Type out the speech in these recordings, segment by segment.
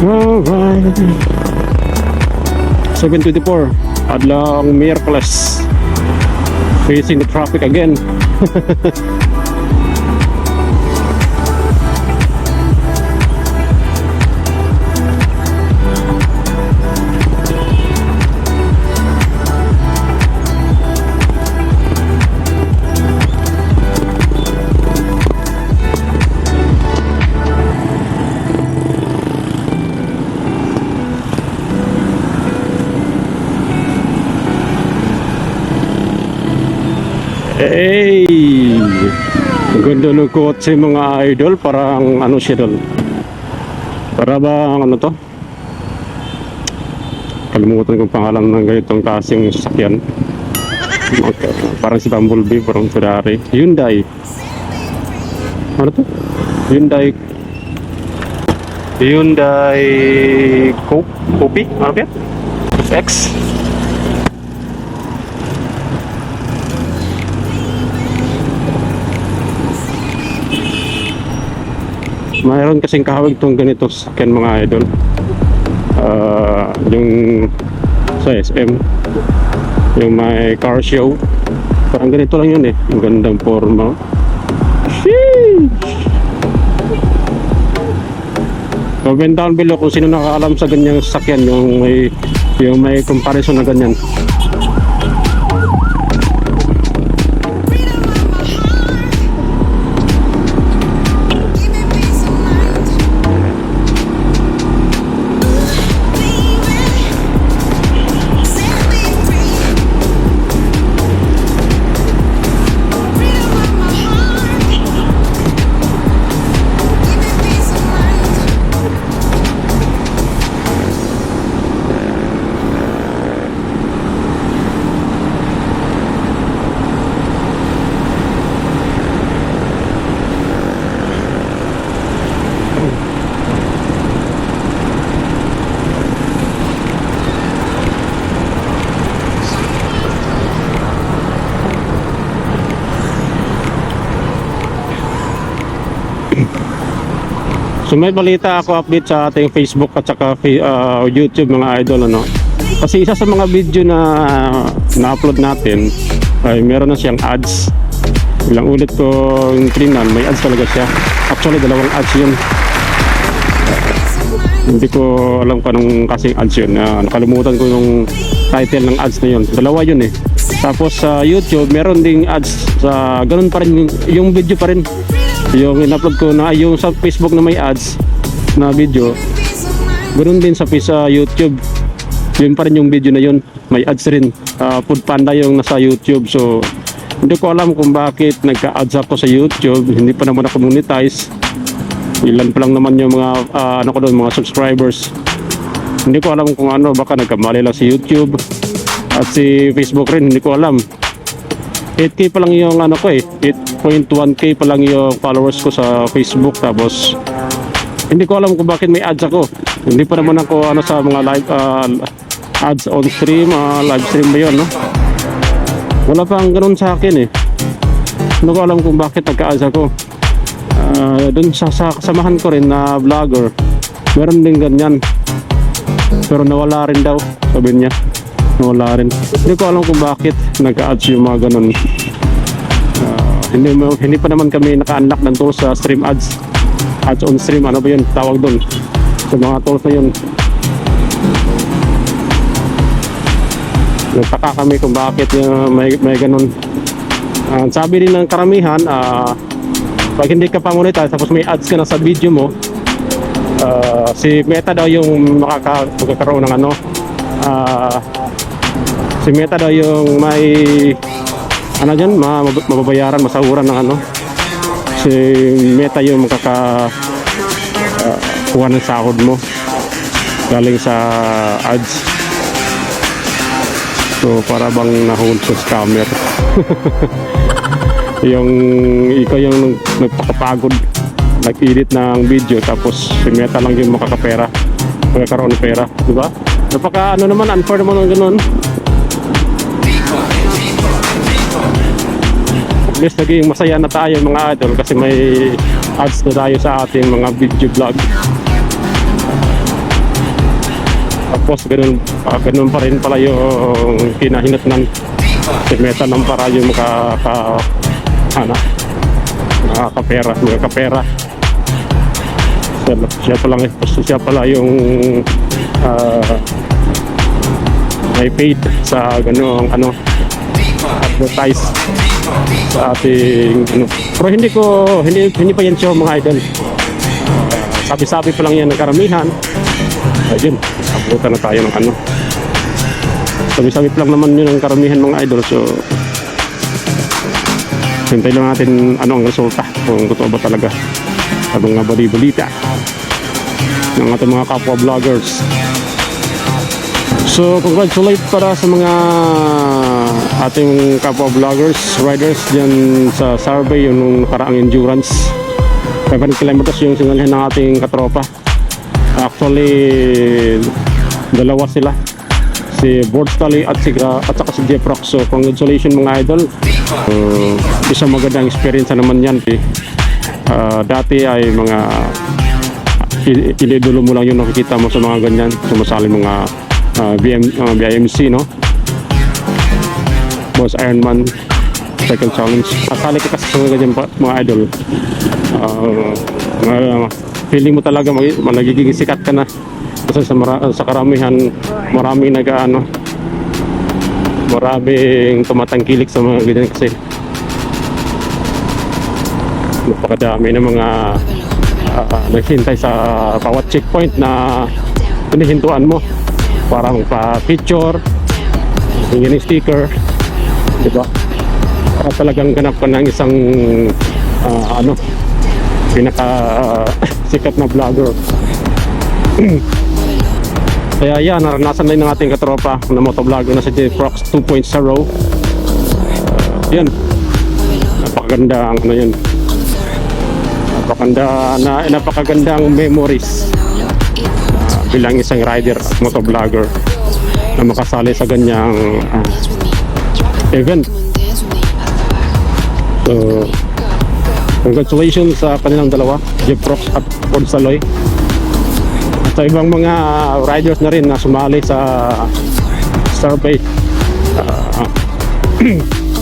Alright. 7:24. Adlang Miyerkules. Facing the traffic again. Hey! Ang ganda ng kotse mga idol. Parang ano siya doon. Para bang ano to? Kalimutan kong pangalan ng ganitong kasing sasakyan. Parang si Bumblebee, parang Ferrari. Hyundai. Ano to? Hyundai Coupe? Ano ba yan? X? Mayroon kasing kahawig itong ganito sakyan mga idol. Yung sa SM, yung may car show, parang ganito lang yun eh. Ang gandang forma. Sheesh! Comment down below kung sino nakakaalam sa ganyang sakyan, yung may comparison na ganyan. So may balita ako, update sa ating Facebook at saka YouTube mga idol, ano. Kasi isa sa mga video na na-upload natin ay meron na siyang ads. Ilang ulit ko yung tingnan, may ads talaga siya. Actually dalawang ads yun. Hindi ko alam kung anong kasing ads yun. Nakalimutan ko yung title ng ads na yun. Dalawa yun eh. Tapos sa YouTube meron ding ads sa ganun pa rin, yung video pa rin. Yung in-upload ko na yung sa Facebook na may ads na video, ganoon din sa YouTube. Yun pa rin yung video na yun, may ads rin. Food Panda yung nasa YouTube. So hindi ko alam kung bakit nagka-ads ako sa YouTube. Hindi pa naman ako monetize. Ilan pa lang naman yung mga ano ko doon, mga subscribers. Hindi ko alam kung ano, baka nagkamali lang si YouTube at si Facebook rin, hindi ko alam. 8K pa lang yung ano ko eh, 8.1K pa lang yung followers ko sa Facebook. Tapos hindi ko alam kung bakit may ads ako. Hindi pa naman ako ano sa mga live ads on stream, live stream ba yun, no? Wala pang ganun sa akin eh. Hindi ko alam kung bakit nagka-ads ako. Dun sa kasamahan ko rin na vlogger, meron din ganyan, pero nawala rin daw, sabi niya. Nawala rin. Hindi ko alam kung bakit nagka-ads yung mga ganun. Hindi pa naman kami naka-unlock ng tools sa stream ads. Ads on stream, ano ba yun? Tawag doon. Sa mga tools na yun. Nagtaka kami kung bakit may ganun. Sabi rin ng karamihan, pag hindi ka pa monetize tapos may ads ka na sa video mo, si Meta daw yung magkakaroon ng ano, si Meta daw yung may ano dyan, mababayaran, masahuran ng ano. Si Meta yung kuha ng sahod mo galing sa ads. So para bang nahulog sa scammer. Yung ikaw yung nagpakapagod, nag-edit ng video, tapos si Meta lang yung makakapera, magkakaroon ng pera, diba? Napaka ano naman, unfair naman ng ganun. At least naging masaya na tayo mga idol kasi may ads na tayo sa ating mga video vlog. Tapos ganun pa rin pala yung kinahinatnan. Si metal lang para yung ano, makakapera. Siya pa lang eh. Siya pala yung may paid sa ganung advertise sa ating pero hindi pa yan show mga idol. Sabi-sabi pa lang yan ng karamihan. Ayun, abutan na tayo ng sabi-sabi pa lang naman yun ng karamihan mga idol. So hintay lang natin ang resulta kung totoo ba talaga sa mga bali-balita ng ating mga kapwa vloggers. So congratulate para sa mga ating kapwa vloggers, riders dyan sa survey yung nakaraang endurance. 500 kilometers yung sinalihan ng ating katropa. Actually dalawa sila, si Borstali at saka si Jeff Rock. So congratulations mga idol. Isang magandang experience naman yan. Dati ay mga inidulo mo lang yung nakikita mo sa mga ganyan, sumasali mga BMC, no? Boss Ironman second challenge. Kasali ka kasi sa mga ganyan mga idol. Feeling mo talaga nagiging sikat ka na kasi sa karamihan maraming maraming tumatangkilik sa mga ganyan kasi napakadami ng mga naghintay sa bawat checkpoint na hinihintuan mo para pa-picture, hingin ng sticker, diba? Para talagang ganap ka ng isang pinaka sikat na vlogger. Kaya yan, naranasan na ng ating katropa na motovlogger na si J-Prox 2.0. Yan, napakaganda yun. Napakagandang memories bilang isang rider at motovlogger na makasali sa ganyang event. So congratulations sa kanilang dalawa, Jeff Rox at Ford Saloy, at sa ibang mga riders na rin na sumali sa survey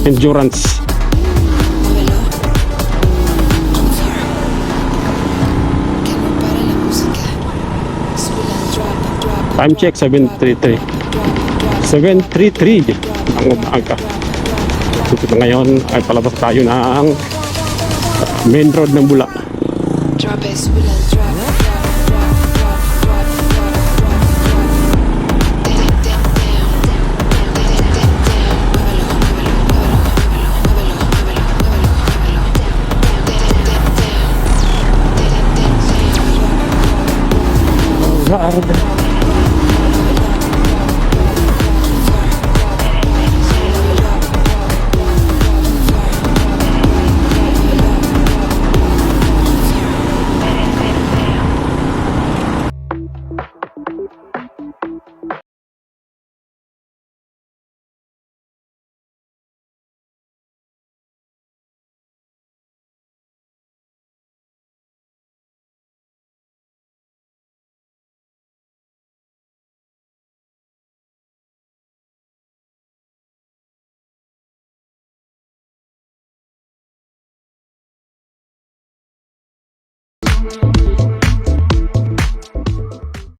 endurance. Time check 7:33 ang umaga. Dito ngayon ay palabas tayo ng main road ng Bula.